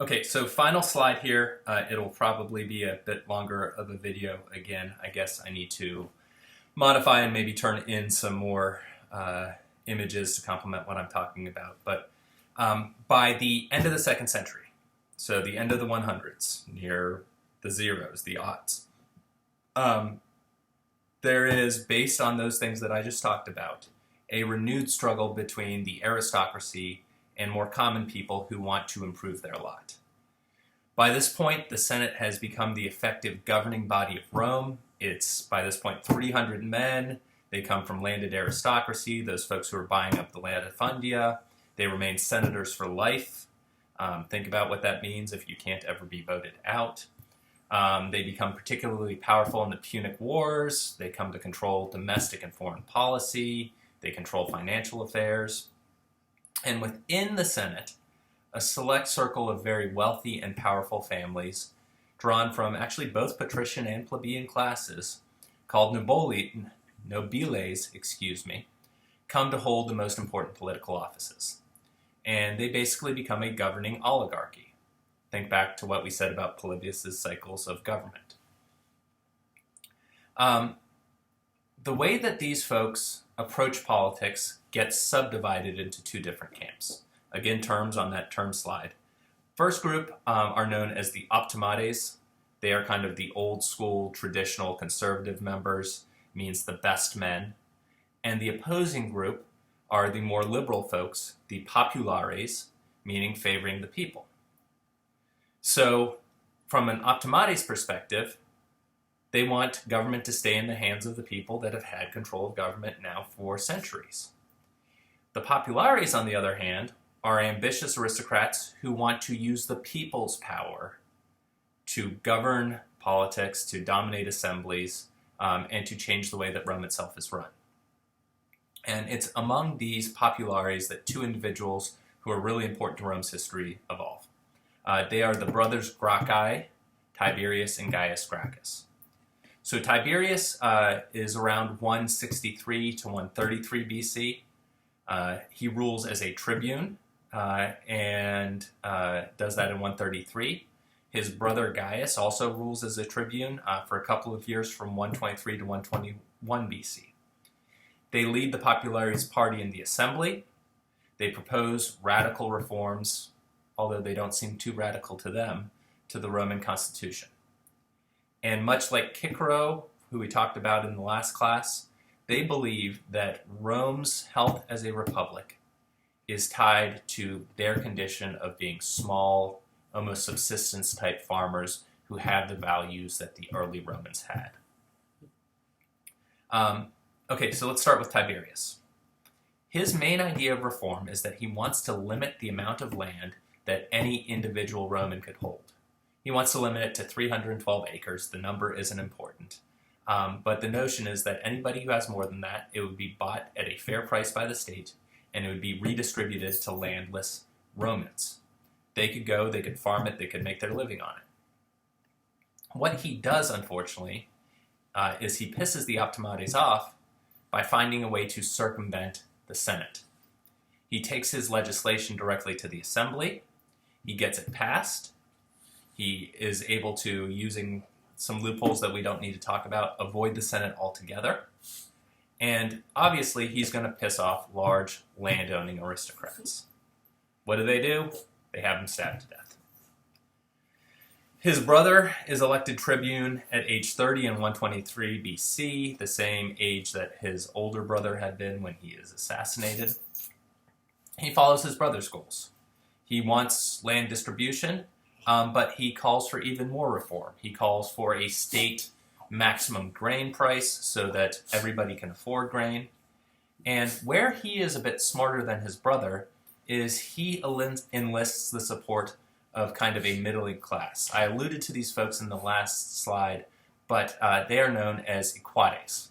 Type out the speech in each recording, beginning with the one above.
Okay, so final slide here. It'll probably be a bit longer of a video. Again, I guess I need to modify and maybe turn in some more images to complement what I'm talking about. But by the end of the second century, so the end of the 100s, near the zeros, the odds, there is, based on those things that I just talked about, a renewed struggle between the aristocracy and more common people who want to improve their lot. By this point, the Senate has become the effective governing body of Rome. It's, by this point, 300 men. They come from landed aristocracy, those folks who are buying up the latifundia. They remain senators for life. Think about what that means if you can't ever be voted out. They become particularly powerful in the Punic Wars. They come to control domestic and foreign policy. They control financial affairs. And within the Senate, a select circle of very wealthy and powerful families, drawn from actually both patrician and plebeian classes, called nobiles, come to hold the most important political offices. And they basically become a governing oligarchy. Think back to what we said about Polybius's cycles of government. The way that these folks approach politics gets subdivided into two different camps. Again, terms on that term slide. First group are known as the optimates. They are kind of the old school, traditional, conservative members, means the best men. And the opposing group are the more liberal folks, the populares, meaning favoring the people. So, from an optimates perspective, they want government to stay in the hands of the people that have had control of government now for centuries. The populares, on the other hand, are ambitious aristocrats who want to use the people's power to govern politics, to dominate assemblies, and to change the way that Rome itself is run. And it's among these populares that two individuals who are really important to Rome's history evolve. They are the brothers Gracchi, Tiberius and Gaius Gracchus. So Tiberius is around 163 to 133 BC. He rules as a tribune and does that in 133. His brother Gaius also rules as a tribune for a couple of years from 123 to 121 BC. They lead the Populares party in the assembly. They propose radical reforms, although they don't seem too radical to them, to the Roman constitution. And much like Cicero, who we talked about in the last class, they believe that Rome's health as a republic is tied to their condition of being small, almost subsistence-type farmers who had the values that the early Romans had. Okay, so let's start with Tiberius. His main idea of reform is that he wants to limit the amount of land that any individual Roman could hold. He wants to limit it to 312 acres. The number isn't important. But the notion is that anybody who has more than that, it would be bought at a fair price by the state, and it would be redistributed to landless Romans. They could go, they could farm it, they could make their living on it. What he does, unfortunately, is he pisses the optimates off by finding a way to circumvent the Senate. He takes his legislation directly to the assembly. He gets it passed. He is able to, using some loopholes that we don't need to talk about, avoid the Senate altogether. And obviously, he's going to piss off large landowning aristocrats. What do? They have him stabbed to death. His brother is elected tribune at age 30 in 123 BC, the same age that his older brother had been when he is assassinated. He follows his brother's goals. He wants land distribution, but he calls for even more reform. He calls for a state maximum grain price so that everybody can afford grain. And where he is a bit smarter than his brother is he enlists the support of kind of a middling class. I alluded to these folks in the last slide, but they are known as equites.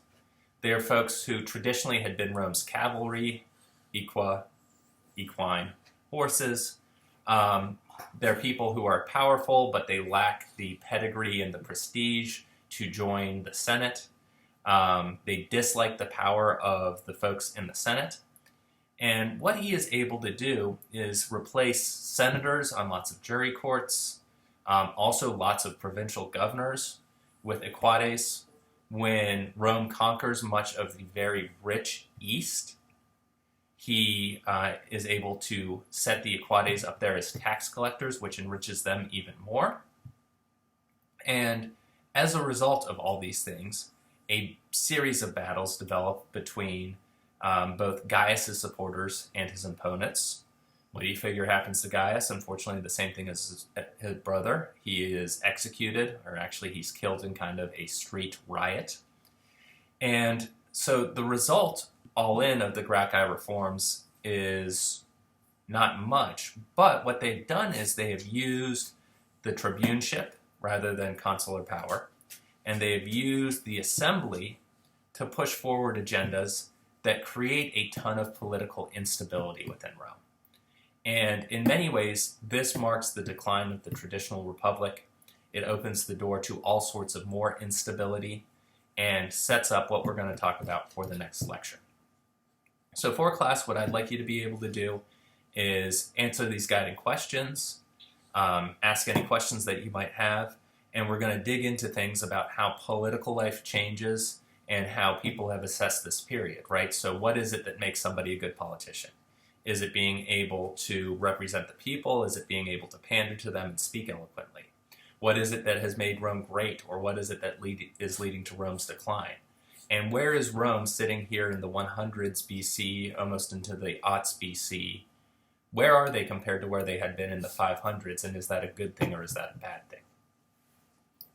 They are folks who traditionally had been Rome's cavalry, equine horses. They're people who are powerful, but they lack the pedigree and the prestige to join the Senate. They dislike the power of the folks in the Senate. And what he is able to do is replace senators on lots of jury courts, also lots of provincial governors with equades. When Rome conquers much of the very rich East, he is able to set the equades up there as tax collectors, which enriches them even more. And as a result of all these things, a series of battles develop between both Gaius' supporters and his opponents. What do you figure happens to Gaius? Unfortunately, the same thing as his brother. He is executed, or actually he's killed in kind of a street riot. And so the result, all in, of the Gracchi reforms is not much. But what they've done is they have used the tribuneship rather than consular power, and they have used the assembly to push forward agendas that create a ton of political instability within Rome. And in many ways, this marks the decline of the traditional republic. It opens the door to all sorts of more instability and sets up what we're going to talk about for the next lecture. So for class, what I'd like you to be able to do is answer these guided questions, ask any questions that you might have, and we're going to dig into things about how political life changes and how people have assessed this period, right? So what is it that makes somebody a good politician? Is it being able to represent the people? Is it being able to pander to them and speak eloquently? What is it that has made Rome great, or what is it that is leading to Rome's decline? And where is Rome sitting here in the 100s BC, almost into the aughts BC? Where are they compared to where they had been in the 500s, and is that a good thing or is that a bad thing?